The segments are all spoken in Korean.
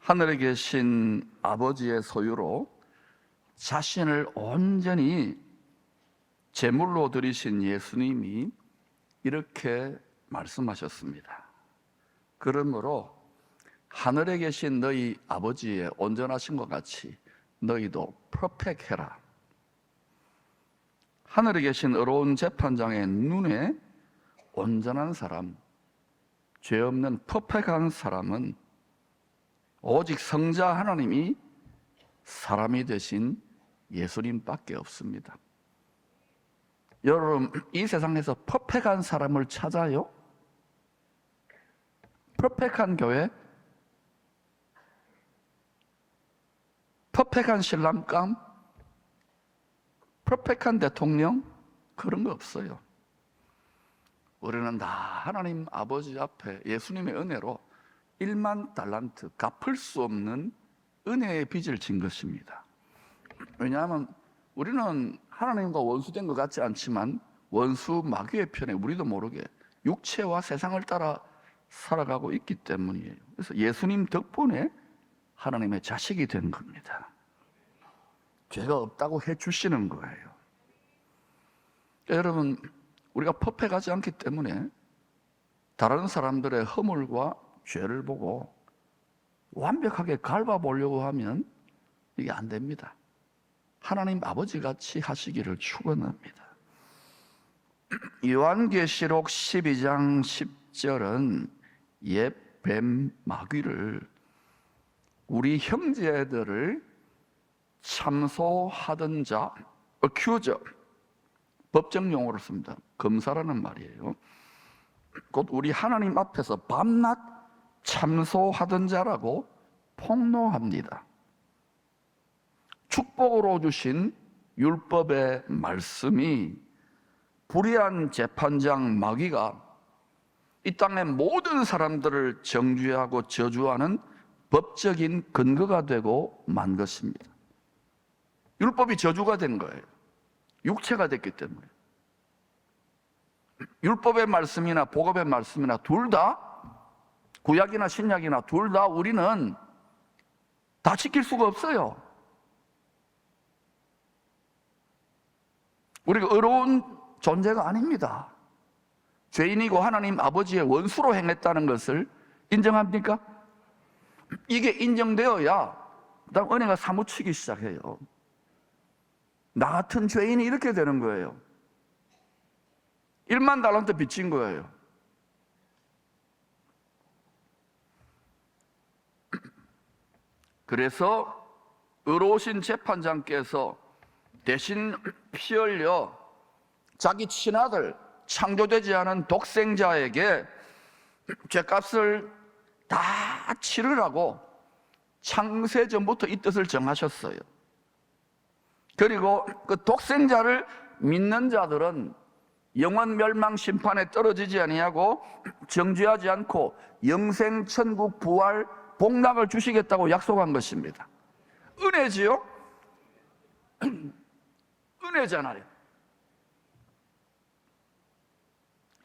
하늘에 계신 아버지의 소유로 자신을 온전히 제물로 드리신 예수님이 이렇게 말씀하셨습니다. 그러므로 하늘에 계신 너희 아버지의 온전하신 것 같이 너희도 퍼펙해라. 하늘에 계신 의로운 재판장의 눈에 온전한 사람, 죄 없는 퍼펙한 사람은 오직 성자 하나님이 사람이 되신 예수님밖에 없습니다. 여러분, 이 세상에서 퍼펙한 사람을 찾아요? 퍼펙한 교회? 퍼펙한 신랑감? 퍼펙한 대통령? 그런 거 없어요. 우리는 다 하나님 아버지 앞에 예수님의 은혜로 1만 달란트 갚을 수 없는 은혜의 빚을 진 것입니다. 왜냐하면 우리는 하나님과 원수된 것 같지 않지만 원수 마귀의 편에 우리도 모르게 육체와 세상을 따라 살아가고 있기 때문이에요. 그래서 예수님 덕분에 하나님의 자식이 된 겁니다. 죄가 없다고 해주시는 거예요. 여러분, 우리가 퍼펙하지 않기 때문에 다른 사람들의 허물과 죄를 보고 완벽하게 갈아보려고 하면 이게 안 됩니다. 하나님 아버지 같이 하시기를 축원합니다. 요한계시록 12장 10절은 옛 뱀 마귀를 우리 형제들을 참소하던 자, accuser, 법정 용어로 씁니다. 검사라는 말이에요. 곧 우리 하나님 앞에서 밤낮 참소하던 자라고 폭로합니다. 축복으로 주신 율법의 말씀이 불의한 재판장 마귀가 이 땅의 모든 사람들을 정죄하고 저주하는 법적인 근거가 되고 만 것입니다. 율법이 저주가 된 거예요. 육체가 됐기 때문에. 율법의 말씀이나 복음의 말씀이나 둘 다, 구약이나 신약이나 둘 다 우리는 다 지킬 수가 없어요. 우리가 의로운 존재가 아닙니다. 죄인이고 하나님 아버지의 원수로 행했다는 것을 인정합니까? 이게 인정되어야 그다음 은혜가 사무치기 시작해요. 나 같은 죄인이 이렇게 되는 거예요. 1만 달란트 빚진 거예요. 그래서 의로우신 재판장께서 대신 피 흘려 자기 친아들, 창조되지 않은 독생자에게 죄값을 다 치르라고 창세전부터 이 뜻을 정하셨어요. 그리고 그 독생자를 믿는 자들은 영원 멸망 심판에 떨어지지 아니하고 정죄하지 않고 영생 천국 부활 복락을 주시겠다고 약속한 것입니다. 은혜지요? 은혜잖아요.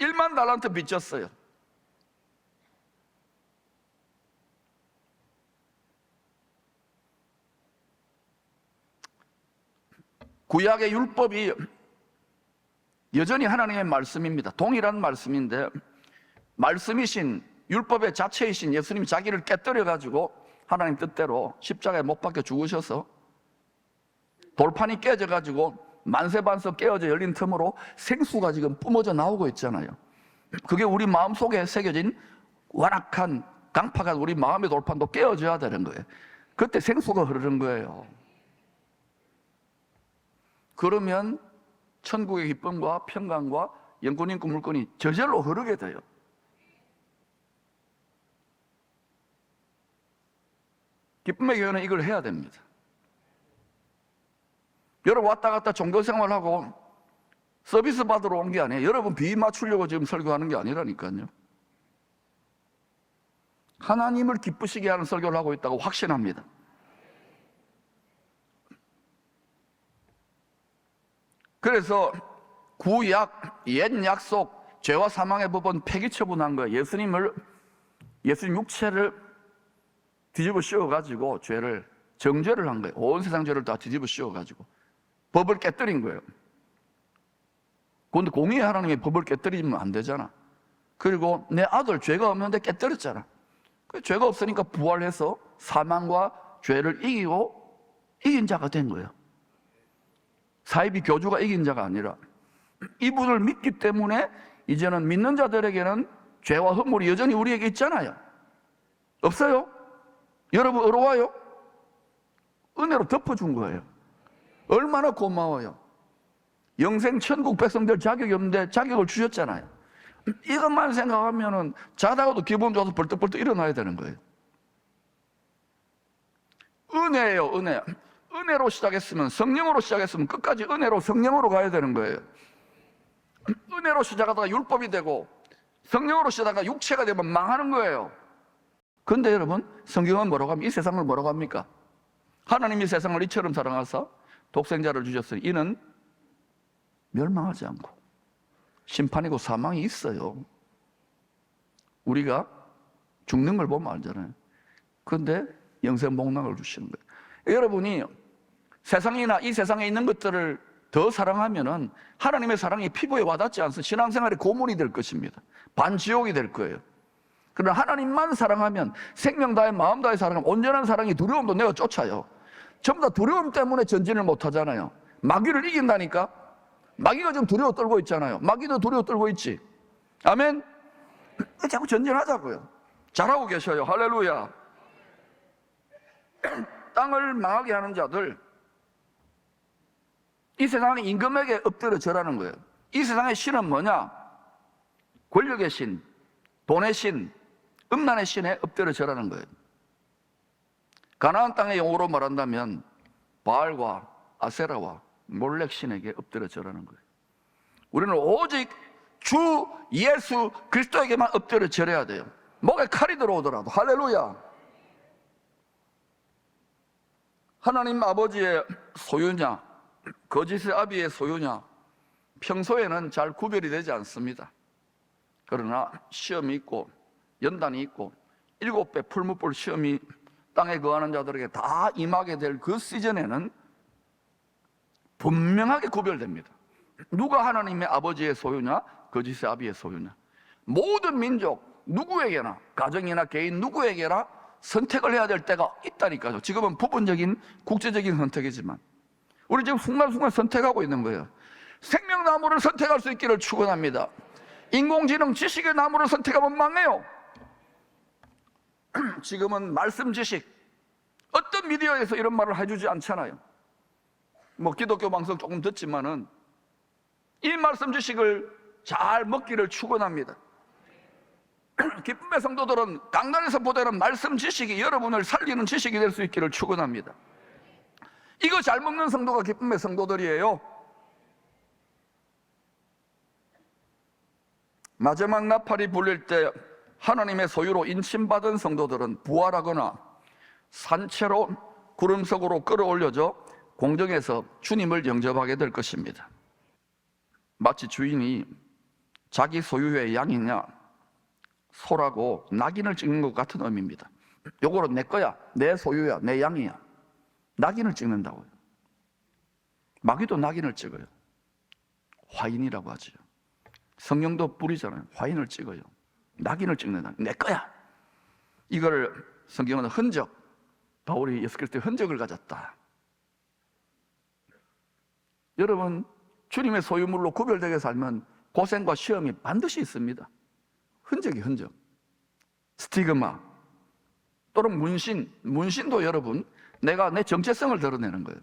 1만 달란트 빚졌어요. 구약의 율법이 여전히 하나님의 말씀입니다. 동일한 말씀인데 말씀이신 율법의 자체이신 예수님이 자기를 깨뜨려 가지고 하나님 뜻대로 십자가에 못 박혀 죽으셔서 돌판이 깨져 가지고 만세반석 깨어져 열린 틈으로 생수가 지금 뿜어져 나오고 있잖아요. 그게 우리 마음속에 새겨진 완악한 강파가 우리 마음의 돌판도 깨어져야 되는 거예요. 그때 생수가 흐르는 거예요. 그러면 천국의 기쁨과 평강과 영혼인 물건이 저절로 흐르게 돼요. 기쁨의 교회는 이걸 해야 됩니다. 여러분 왔다 갔다 종교생활하고 서비스 받으러 온 게 아니에요. 여러분 비위 맞추려고 지금 설교하는 게 아니라니까요. 하나님을 기쁘시게 하는 설교를 하고 있다고 확신합니다. 그래서 구약, 옛 약속, 죄와 사망의 법은 폐기 처분한 거예요. 예수님 육체를 뒤집어 씌워가지고 죄를, 정죄를 한 거예요. 온 세상 죄를 다 뒤집어 씌워가지고 법을 깨뜨린 거예요. 그런데 공의의 하나님이 법을 깨뜨리면 안 되잖아. 그리고 내 아들 죄가 없는데 깨뜨렸잖아. 죄가 없으니까 부활해서 사망과 죄를 이긴 자가 된 거예요. 사이비 교주가 이긴 자가 아니라 이분을 믿기 때문에 이제는 믿는 자들에게는 죄와 허물이 여전히 우리에게 있잖아요. 없어요? 여러분 어려워요? 은혜로 덮어준 거예요. 얼마나 고마워요. 영생 천국 백성 될 자격이 없는데 자격을 주셨잖아요. 이것만 생각하면은 자다가도 기분 좋아서 벌떡벌떡 일어나야 되는 거예요. 은혜예요, 은혜. 은혜로 시작했으면, 성령으로 시작했으면 끝까지 은혜로 성령으로 가야 되는 거예요. 은혜로 시작하다가 율법이 되고 성령으로 시작하다가 육체가 되면 망하는 거예요. 그런데 여러분, 성경은 뭐라고 합니까? 이 세상을 뭐라고 합니까? 하나님이 세상을 이처럼 사랑하사 독생자를 주셨으니 이는 멸망하지 않고 심판이고 사망이 있어요. 우리가 죽는 걸 보면 알잖아요. 그런데 영생 복락을 주시는 거예요. 여러분이 세상이나 이 세상에 있는 것들을 더 사랑하면은 하나님의 사랑이 피부에 와닿지 않아서 신앙생활의 고문이 될 것입니다. 반지옥이 될 거예요. 그러나 하나님만 사랑하면, 생명 다해 마음 다해 사랑하면 온전한 사랑이 두려움도 내어 쫓아요. 전부 다 두려움 때문에 전진을 못 하잖아요. 마귀를 이긴다니까. 마귀가 지금 두려워 떨고 있잖아요. 마귀도 두려워 떨고 있지. 아멘. 자꾸 전진하자고요. 잘하고 계셔요. 할렐루야. 땅을 망하게 하는 자들, 이 세상의 임금에게 엎드려 절하는 거예요. 이 세상의 신은 뭐냐? 권력의 신, 돈의 신, 음란의 신에 엎드려 절하는 거예요. 가나안 땅의 용어로 말한다면 바알과 아세라와 몰렉 신에게 엎드려 절하는 거예요. 우리는 오직 주 예수 그리스도에게만 엎드려 절해야 돼요. 목에 칼이 들어오더라도. 할렐루야. 하나님 아버지의 소유냐, 거짓의 아비의 소유냐, 평소에는 잘 구별이 되지 않습니다. 그러나 시험이 있고 연단이 있고 7배 풀무불 시험이 땅에 거하는 자들에게 다 임하게 될 그 시즌에는 분명하게 구별됩니다. 누가 하나님의 아버지의 소유냐, 거짓의 아비의 소유냐. 모든 민족 누구에게나, 가정이나 개인 누구에게나 선택을 해야 될 때가 있다니까요. 지금은 부분적인 국제적인 선택이지만 우리 지금 순간순간 선택하고 있는 거예요. 생명나무를 선택할 수 있기를 축원합니다. 인공지능 지식의 나무를 선택하면 망해요. 지금은 말씀 지식, 어떤 미디어에서 이런 말을 해주지 않잖아요. 뭐 기독교 방송 조금 듣지만은 이 말씀 지식을 잘 먹기를 축원합니다. 기쁨의 성도들은 강단에서 보다는 말씀 지식이 여러분을 살리는 지식이 될 수 있기를 축원합니다. 이거 잘 먹는 성도가 기쁨의 성도들이에요. 마지막 나팔이 불릴 때 하나님의 소유로 인침받은 성도들은 부활하거나 산채로 구름 속으로 끌어올려져 공중에서 주님을 영접하게 될 것입니다. 마치 주인이 자기 소유의 양이냐 소라고 낙인을 찍는 것 같은 의미입니다. 요거는 내 거야, 내 소유야, 내 양이야. 낙인을 찍는다고요. 마귀도 낙인을 찍어요. 화인이라고 하죠. 성령도 뿌리잖아요. 화인을 찍어요. 낙인을 찍는다. 내 거야. 이걸 성경은 흔적, 바울이 예수 그리스도의 흔적을 가졌다. 여러분, 주님의 소유물로 구별되게 살면 고생과 시험이 반드시 있습니다. 흔적이 흔적. 스티그마 또는 문신도 여러분, 내가 내 정체성을 드러내는 거예요.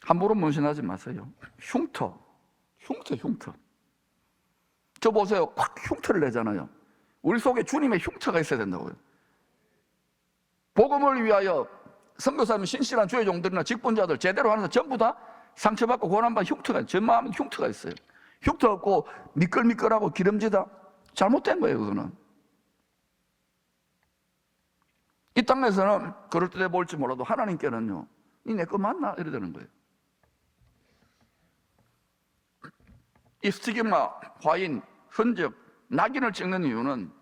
함부로 문신하지 마세요. 흉터. 저 보세요. 확 흉터를 내잖아요. 우리 속에 주님의 흉터가 있어야 된다고요. 복음을 위하여 선교사님, 신실한 주의 종들이나 직분자들 제대로 하면서 전부 다 상처받고 고난받은 흉터가, 제 마음에 흉터가 있어요. 흉터 없고 미끌미끌하고 기름지다, 잘못된 거예요. 그거는 이 땅에서는 그럴듯해 보일지 몰라도 하나님께는요, 니 내 거 맞나? 이래 되는 거예요. 이 스티그마, 화인, 흔적, 낙인을 찍는 이유는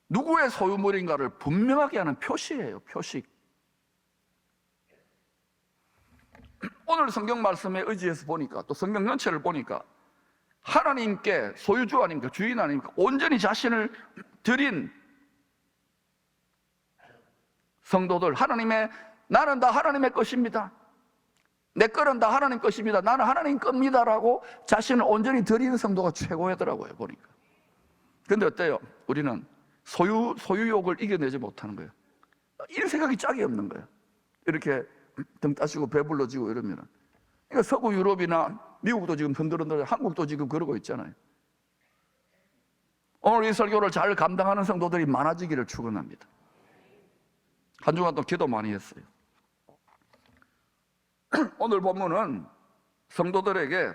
누구의 소유물인가를 분명하게 하는 표시예요. 표식. 오늘 성경 말씀에 의지해서 보니까, 또 성경 전체를 보니까 하나님께, 소유주 아닙니까? 주인 아닙니까? 온전히 자신을 드린 성도들, 나는 다 하나님의 것입니다, 내 거는 다 하나님 것입니다, 나는 하나님 겁니다라고 자신을 온전히 드리는 성도가 최고더라고요, 보니까. 근데 어때요? 우리는 소유욕을 이겨내지 못하는 거예요. 이런 생각이 짝이 없는 거예요. 이렇게 등 따시고 배불러지고 이러면은. 그러니까 서구 유럽이나 미국도 지금 흔들흔들, 한국도 지금 그러고 있잖아요. 오늘 이 설교를 잘 감당하는 성도들이 많아지기를 축원합니다. 한 주간 또 기도 많이 했어요. 오늘 본문은 성도들에게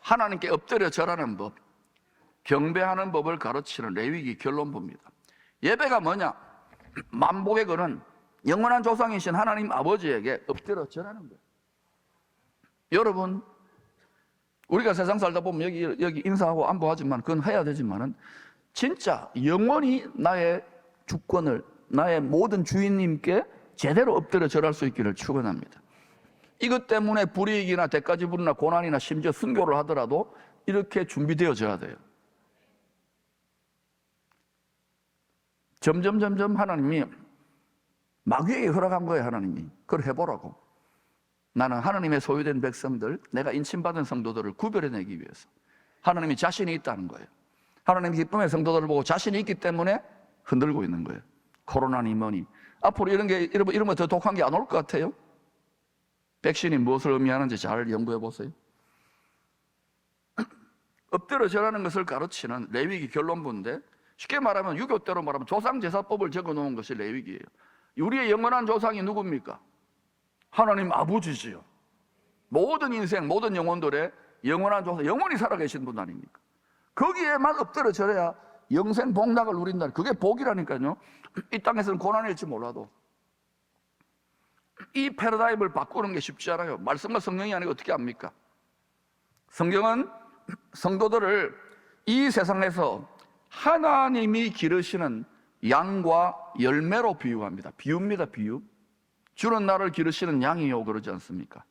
하나님께 엎드려 절하는 법, 경배하는 법을 가르치는 레위기 결론부입니다. 예배가 뭐냐? 만복의 근은 영원한 조상이신 하나님 아버지에게 엎드려 절하는 거예요. 여러분, 우리가 세상 살다 보면 여기 인사하고 안부하지만 그건 해야 되지만은 진짜 영원히 나의 주권을, 나의 모든 주인님께 제대로 엎드려 절할 수 있기를 축원합니다. 이것 때문에 불이익이나 대가지불이나 고난이나 심지어 순교를 하더라도 이렇게 준비되어져야 돼요. 점점 하나님이 마귀에게 허락한 거예요. 하나님이 그걸 해보라고. 나는 하나님의 소유된 백성들, 내가 인침받은 성도들을 구별해내기 위해서 하나님이 자신이 있다는 거예요. 하나님 기쁨의 성도들을 보고 자신이 있기 때문에 흔들고 있는 거예요. 코로나니 뭐니. 앞으로 이런 거 더 독한 게 안 올 것 같아요. 백신이 무엇을 의미하는지 잘 연구해 보세요. 엎드려 절하는 것을 가르치는 레위기 결론부인데, 쉽게 말하면 유교 때로 말하면 조상제사법을 적어놓은 것이 레위기예요. 우리의 영원한 조상이 누굽니까? 하나님 아버지지요. 모든 인생, 모든 영혼들의 영원한 조상, 영원히 살아계신 분 아닙니까? 거기에만 엎드려 절해야 영생 복락을 누린다. 그게 복이라니까요. 이 땅에서는 고난일지 몰라도. 이 패러다임을 바꾸는 게 쉽지 않아요. 말씀과 성령이 아니고 어떻게 합니까? 성경은 성도들을 이 세상에서 하나님이 기르시는 양과 열매로 비유합니다. 비유입니다, 비유. 주는 나를 기르시는 양이요 그러지 않습니까?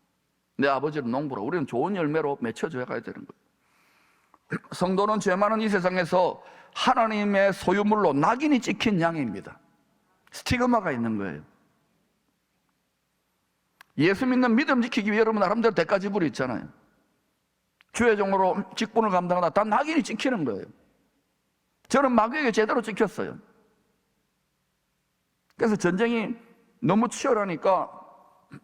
내 아버지는 농부라. 우리는 좋은 열매로 맺혀져야 가야 되는 거예요. 성도는 죄 많은 이 세상에서 하나님의 소유물로 낙인이 찍힌 양입니다. 스티그마가 있는 거예요. 예수 믿는 믿음 지키기 위해 여러분 나름대로 대가지불이 있잖아요. 주의 종으로 직분을 감당하다 다 낙인이 찍히는 거예요. 저는 마귀에게 제대로 찍혔어요. 그래서 전쟁이 너무 치열하니까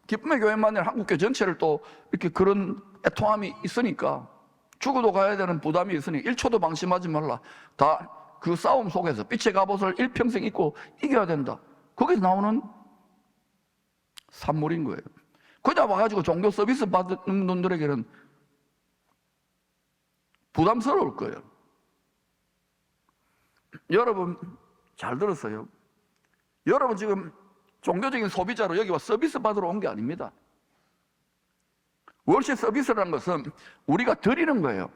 기쁨의 교회만 아니라 한국교회 전체를 또 이렇게 그런 애통함이 있으니까 죽어도 가야 되는 부담이 있으니 1초도 방심하지 말라. 다 그 싸움 속에서 빛의 갑옷을 일평생 입고 이겨야 된다. 거기서 나오는 산물인 거예요. 그냥 와가지고 종교 서비스 받는 분들에게는 부담스러울 거예요. 여러분 잘 들었어요. 여러분 지금 종교적인 소비자로 여기 와 서비스 받으러 온 게 아닙니다. 월십 서비스라는 것은 우리가 드리는 거예요.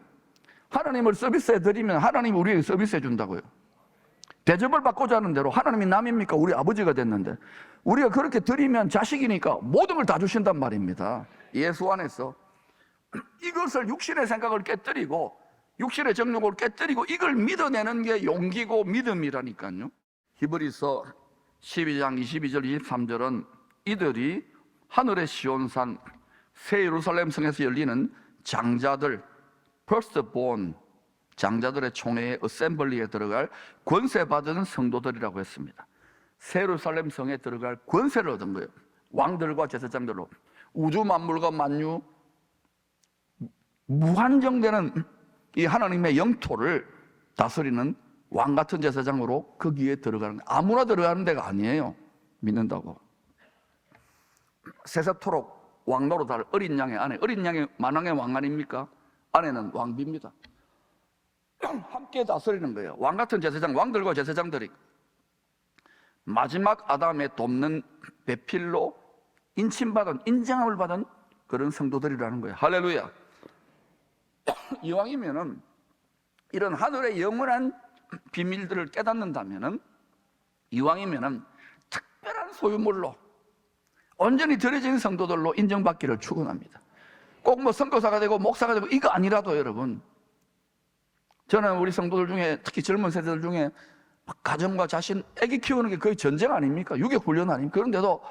하나님을 서비스해 드리면 하나님이 우리에게 서비스해 준다고요. 대접을 받고자 하는 대로 하나님이 남입니까? 우리 아버지가 됐는데 우리가 그렇게 드리면 자식이니까 모든 걸 다 주신단 말입니다. 예수 안에서 이것을 육신의 생각을 깨뜨리고 육신의 정욕을 깨뜨리고 이걸 믿어내는 게 용기고 믿음이라니까요. 히브리서 12장 22절 23절은 이들이 하늘의 시온산 새 예루살렘 성에서 열리는 장자들, firstborn, 장자들의 총회의 어셈블리에 들어갈 권세 받은 성도들이라고 했습니다. 새 예루살렘 성에 들어갈 권세를 얻은 거예요. 왕들과 제사장들로 우주 만물과 만유 무한정되는 이 하나님의 영토를 다스리는 왕 같은 제사장으로 거기에 들어가는 거예요. 아무나 들어가는 데가 아니에요. 믿는다고. 세세토록 왕 노릇할 어린 양의 아내, 어린 양의 만왕의 왕 아닙니까? 아내는 왕비입니다. 함께 다스리는 거예요. 왕 같은 제사장, 왕들과 제사장들이 마지막 아담의 돕는 배필로 인침받은, 인정함을 받은 그런 성도들이라는 거예요. 할렐루야. 이왕이면은 이런 하늘의 영원한 비밀들을 깨닫는다면은, 이왕이면은 특별한 소유물로 온전히 드려진 성도들로 인정받기를 축원합니다. 꼭 뭐 선교사가 되고 목사가 되고 이거 아니라도 여러분, 저는 우리 성도들 중에 특히 젊은 세대들 중에 가정과 자신, 아기 키우는 게 거의 전쟁 아닙니까? 유격훈련 아닙니까? 그런데도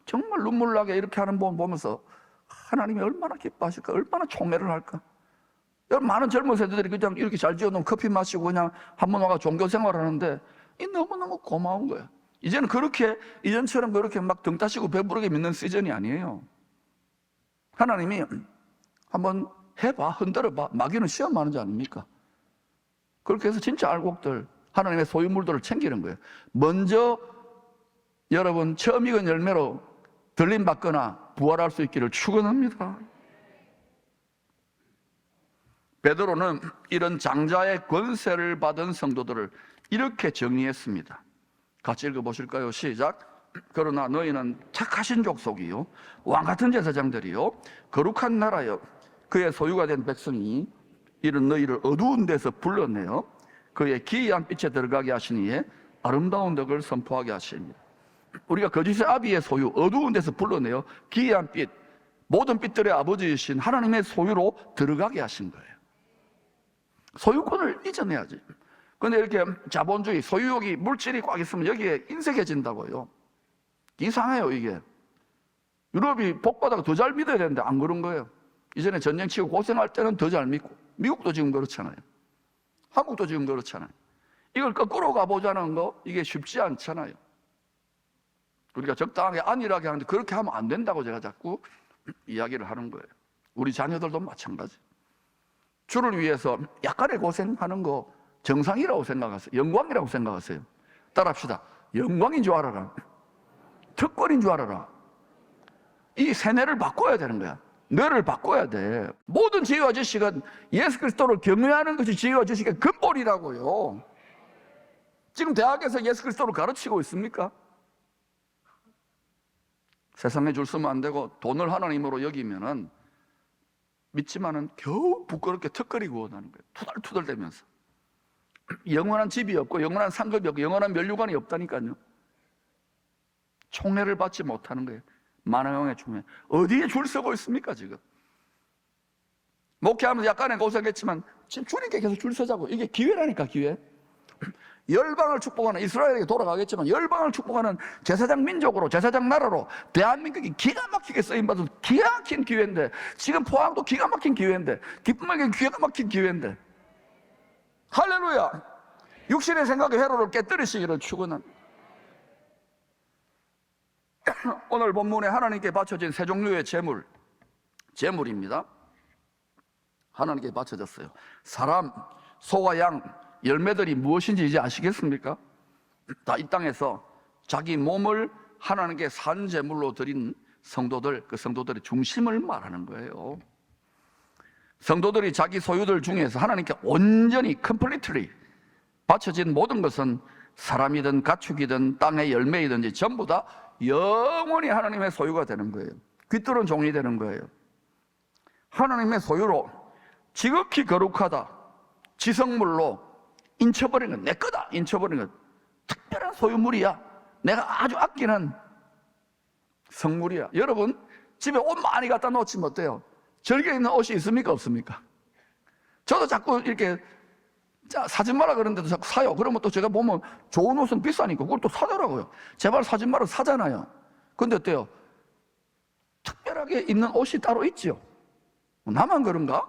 정말 눈물 나게 이렇게 하는 분 보면서 하나님이 얼마나 기뻐하실까? 얼마나 총애를 할까? 많은 젊은 세대들이 그냥 이렇게 잘 지어놓은 커피 마시고 그냥 한번 와가 종교 생활하는데 이 너무너무 고마운 거야. 이제는 그렇게 이전처럼 그렇게 막 등 따시고 배부르게 믿는 시즌이 아니에요. 하나님이 한번 해봐, 흔들어봐. 마귀는 시험하는 자 아닙니까? 그렇게 해서 진짜 알곡들, 하나님의 소유물들을 챙기는 거예요. 먼저 여러분 처음 익은 열매로 들림받거나 부활할 수 있기를 축원합니다. 베드로는 이런 장자의 권세를 받은 성도들을 이렇게 정리했습니다. 같이 읽어보실까요? 시작. 그러나 너희는 착하신 족속이요 왕같은 제사장들이요 거룩한 나라요 그의 소유가 된 백성이 이런 너희를 어두운 데서 불러내어 그의 기이한 빛에 들어가게 하시니에 아름다운 덕을 선포하게 하십니다. 우리가 거짓의 아비의 소유, 어두운 데서 불러내어 기이한 빛, 모든 빛들의 아버지이신 하나님의 소유로 들어가게 하신 거예요. 소유권을 잊어내야지. 근데 이렇게 자본주의, 소유욕이, 물질이 꽉 있으면 여기에 인색해진다고요. 이상해요, 이게. 유럽이 복받아가 더 잘 믿어야 되는데 안 그런 거예요. 이전에 전쟁 치고 고생할 때는 더 잘 믿고, 미국도 지금 그렇잖아요. 한국도 지금 그렇잖아요. 이걸 거꾸로 가보자는 거, 이게 쉽지 않잖아요. 우리가 적당하게 안일하게 하는데 그렇게 하면 안 된다고 제가 자꾸 이야기를 하는 거예요. 우리 자녀들도 마찬가지. 주를 위해서 약간의 고생하는 거 정상이라고 생각하세요? 영광이라고 생각하세요? 따라합시다. 영광인 줄 알아라. 특권인 줄 알아라. 이 세뇌를 바꿔야 되는 거야. 뇌를 바꿔야 돼. 모든 지혜와 지식은 예수 그리스도를 경외하는 것이 지혜와 지식의 근본이라고요. 지금 대학에서 예수 그리스도를 가르치고 있습니까? 세상에 줄 서면 안 되고 돈을 하나님으로 여기면은 믿지만은 겨우 부끄럽게 턱걸이 구원하는 거예요. 투덜투덜대면서. 영원한 집이 없고 영원한 상급이 없고 영원한 면류관이 없다니까요. 총애를 받지 못하는 거예요. 만왕의 총애. 어디에 줄 서고 있습니까 지금? 목회하면서 약간의 고생했지만 지금 주님께 계속 줄 서자고. 이게 기회라니까, 기회. 열방을 축복하는, 이스라엘에게 돌아가겠지만 열방을 축복하는 제사장 민족으로, 제사장 나라로 대한민국이 기가 막히게 쓰임받은 기가 막힌 기회인데, 지금 포항도 기가 막힌 기회인데, 기쁨에게 기가 막힌 기회인데, 할렐루야. 육신의 생각의 회로를 깨뜨리시기를 축원합니다. 오늘 본문에 하나님께 바쳐진 세 종류의 제물입니다. 하나님께 바쳐졌어요. 사람, 소와 양, 열매들이 무엇인지 이제 아시겠습니까? 다 이 땅에서 자기 몸을 하나님께 산 제물로 드린 성도들, 그 성도들의 중심을 말하는 거예요. 성도들이 자기 소유들 중에서 하나님께 온전히 completely 바쳐진 모든 것은 사람이든 가축이든 땅의 열매이든지 전부 다 영원히 하나님의 소유가 되는 거예요. 귀뚫은 종이 되는 거예요. 하나님의 소유로 지극히 거룩하다, 지성물로 인쳐버린 건 내 거다, 인쳐버린 건 특별한 소유물이야. 내가 아주 아끼는 성물이야. 여러분 집에 옷 많이 갖다 놓치면 어때요? 절개 있는 옷이 있습니까, 없습니까? 저도 자꾸 이렇게 사지 마라 그러는데도 자꾸 사요. 그러면 또 제가 보면 좋은 옷은 비싸니까 그걸 또 사더라고요. 제발 사지 마라 사잖아요. 근데 어때요? 특별하게 입는 옷이 따로 있죠. 나만 그런가?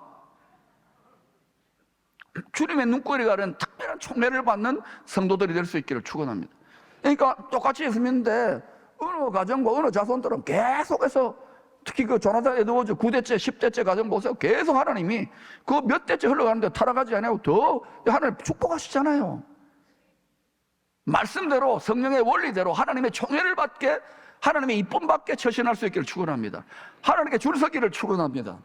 주님의 눈꼬리 가른 특별한 총애를 받는 성도들이 될 수 있기를 축원합니다. 그러니까 똑같이 예수 믿는데 어느 가정과 어느 자손들은 계속해서, 특히 그 조나단 에드워즈 9대째 10대째 가정 보세요. 계속 하나님이 그 몇 대째 흘러가는데 타락하지 않고 더 하나님 축복하시잖아요. 말씀대로 성령의 원리대로 하나님의 총애를 받게, 하나님의 이쁨 받게 처신할 수 있기를 축원합니다. 하나님께 줄 서기를 축원합니다.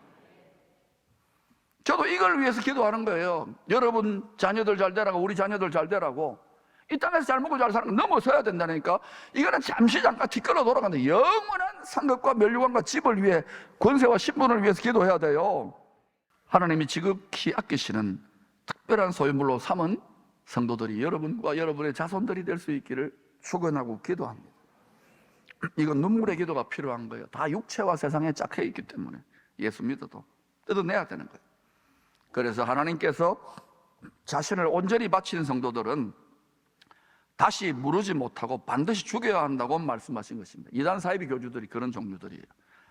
저도 이걸 위해서 기도하는 거예요. 여러분 자녀들 잘 되라고, 우리 자녀들 잘 되라고. 이 땅에서 잘 먹고 잘 사는 건 넘어서야 된다니까. 이거는 잠시 잠깐 뒤끌어 돌아가는데 영원한 상급과 면류관과 집을 위해, 권세와 신분을 위해서 기도해야 돼요. 하나님이 지극히 아끼시는 특별한 소유물로 삼은 성도들이 여러분과 여러분의 자손들이 될 수 있기를 축원하고 기도합니다. 이건 눈물의 기도가 필요한 거예요. 다 육체와 세상에 짝해 있기 때문에 예수 믿어도 뜯어내야 되는 거예요. 그래서 하나님께서 자신을 온전히 바친 성도들은 다시 무르지 못하고 반드시 죽여야 한다고 말씀하신 것입니다. 이단 사이비 교주들이 그런 종류들이에요.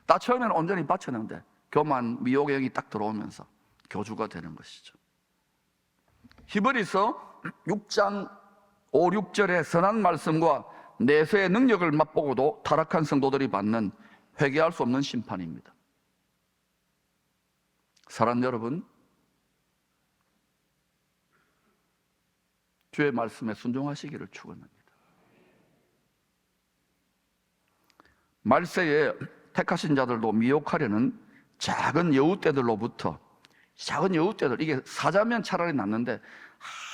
다 처음에는 온전히 바쳤는데 교만, 미혹의 영이 딱 들어오면서 교주가 되는 것이죠. 히브리서 6장 5, 6절의 선한 말씀과 내세의 능력을 맛보고도 타락한 성도들이 받는 회개할 수 없는 심판입니다. 사랑하는 여러분, 주의 말씀에 순종하시기를 축원합니다. 말세에 택하신 자들도 미혹하려는 작은 여우떼들로부터, 작은 여우떼들, 이게 사자면 차라리 낫는데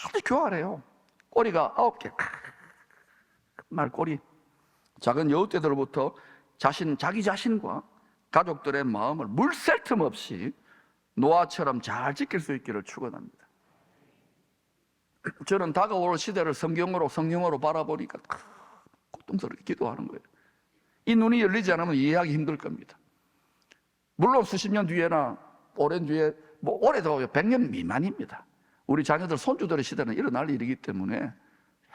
아주 교활해요. 꼬리가 9개, 말꼬리. 작은 여우떼들로부터 자기 자신과 가족들의 마음을 물샐 틈 없이 노아처럼 잘 지킬 수 있기를 축원합니다. 저는 다가올 시대를 성령으로 바라보니까 고통스럽게 기도하는 거예요. 이 눈이 열리지 않으면 이해하기 힘들 겁니다. 물론 수십 년 뒤에나 오랜 뒤에, 올해도 100년 미만입니다. 우리 자녀들 손주들의 시대는 일어날 일이기 때문에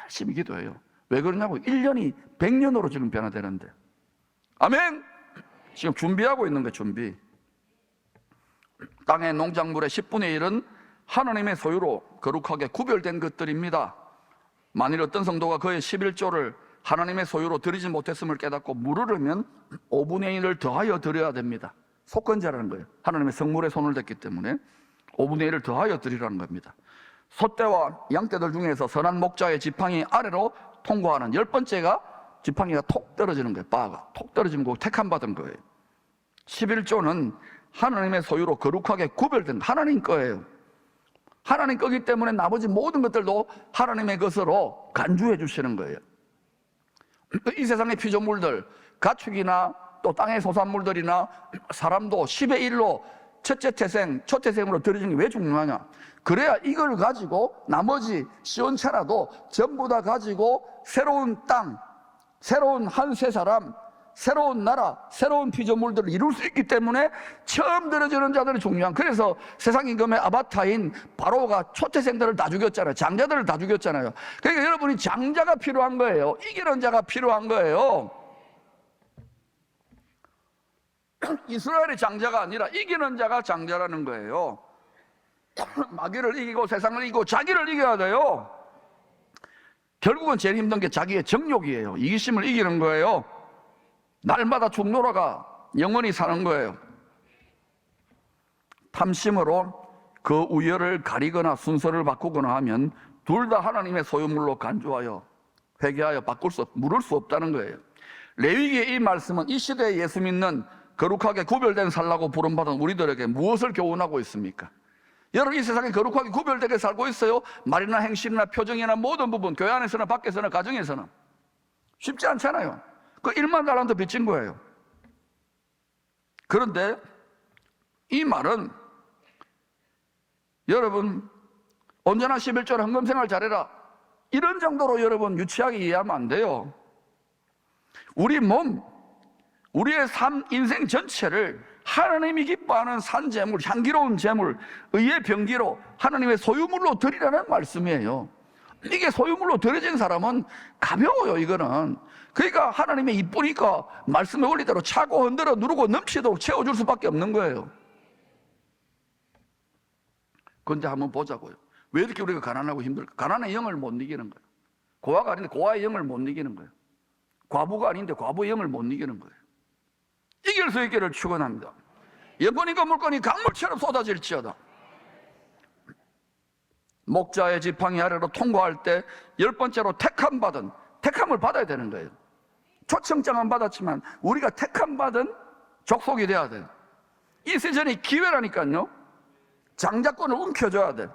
열심히 기도해요. 왜 그러냐고, 1년이 100년으로 지금 변화되는데. 아멘! 지금 준비하고 있는 거예요. 준비. 땅의 농작물의 10분의 1은 하나님의 소유로 거룩하게 구별된 것들입니다. 만일 어떤 성도가 그의 11조를 하나님의 소유로 드리지 못했음을 깨닫고 물으려면 5분의 1을 더하여 드려야 됩니다. 속건제라는 거예요. 하나님의 성물에 손을 댔기 때문에 5분의 1을 더하여 드리라는 겁니다. 소떼와 양떼들 중에서 선한 목자의 지팡이 아래로 통과하는 10번째가 지팡이가 톡 떨어지는 거예요. 바가 톡 떨어지면 그 택함 받은 거예요. 11조는 하나님의 소유로 거룩하게 구별된 하나님 거예요. 하나님 거기 때문에 나머지 모든 것들도 하나님의 것으로 간주해 주시는 거예요. 이 세상의 피조물들, 가축이나 또 땅의 소산물들이나 사람도 10의 1로 첫째 태생, 초태생으로 드려지는 게 왜 중요하냐? 그래야 이걸 가지고 나머지 시원찮아도 전부 다 가지고 새로운 땅, 새로운 한 세 사람, 새로운 나라, 새로운 피조물들을 이룰 수 있기 때문에 처음 들어지는 자들이 중요한. 그래서 세상 임금의 아바타인 바로가 초태생들을 다 죽였잖아요. 장자들을 다 죽였잖아요. 그러니까 여러분이 장자가 필요한 거예요. 이기는 자가 필요한 거예요. 이스라엘의 장자가 아니라 이기는 자가 장자라는 거예요. 마귀를 이기고 세상을 이기고 자기를 이겨야 돼요. 결국은 제일 힘든 게 자기의 정욕이에요. 이기심을 이기는 거예요. 날마다 죽노라가 영원히 사는 거예요. 탐심으로 그 우열을 가리거나 순서를 바꾸거나 하면 둘 다 하나님의 소유물로 간주하여 회개하여 물을 수 없다는 거예요. 레위기의 이 말씀은 이 시대에 예수 믿는 거룩하게 구별된 살라고 부름받은 우리들에게 무엇을 교훈하고 있습니까? 여러분, 이 세상에 거룩하게 구별되게 살고 있어요? 말이나 행실이나 표정이나 모든 부분, 교회 안에서나 밖에서나 가정에서나 쉽지 않잖아요. 그 1만 달란트 빚진 거예요. 그런데 이 말은 여러분 언제나 11조를 헌금생활 잘해라 이런 정도로 여러분 유치하게 이해하면 안 돼요. 우리 몸, 우리의 삶, 인생 전체를 하나님이 기뻐하는 산재물, 향기로운 재물, 의의 병기로 하나님의 소유물로 드리라는 말씀이에요. 이게 소유물로 드려진 사람은 가벼워요. 이거는 그러니까 하나님의 이쁘니까 말씀의 원리대로 차고 흔들어 누르고 넘치도록 채워줄 수밖에 없는 거예요. 그런데 한번 보자고요. 왜 이렇게 우리가 가난하고 힘들까? 가난의 영을 못 이기는 거예요. 고아가 아닌데 고아의 영을 못 이기는 거예요. 과부가 아닌데 과부의 영을 못 이기는 거예요. 이길 수 있기를 축원합니다. 영권이가 물건이 강물처럼 쏟아질지어다. 목자의 지팡이 아래로 통과할 때 10번째로 택함을 받아야 되는 거예요. 초청장은 받았지만 우리가 택함 받은 족속이 돼야 돼요. 이 세전이 기회라니까요. 장자권을 움켜줘야 돼.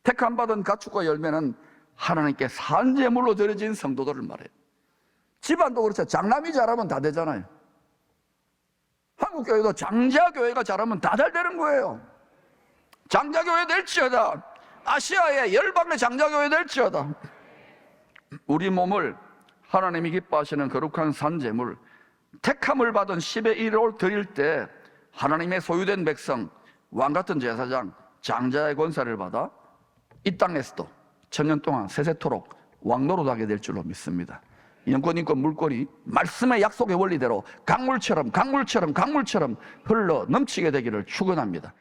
택함 받은 가축과 열매는 하나님께 산재물로 드려진 성도들을 말해요. 집안도 그렇죠. 장남이 잘하면 다 되잖아요. 한국교회도 장자교회가 잘하면 다 잘 되는 거예요. 장자교회 될지어다. 아시아의 열방의 장자교회 될지어다. 우리 몸을 하나님이 기뻐하시는 거룩한 산제물, 택함을 받은 10의 1을 드릴 때 하나님의 소유된 백성, 왕같은 제사장, 장자의 권세를 받아 이 땅에서도 천년 동안 세세토록 왕노릇하게 될 줄로 믿습니다. 영권, 인권, 물권이 말씀의 약속의 원리대로 강물처럼 흘러 넘치게 되기를 축원합니다.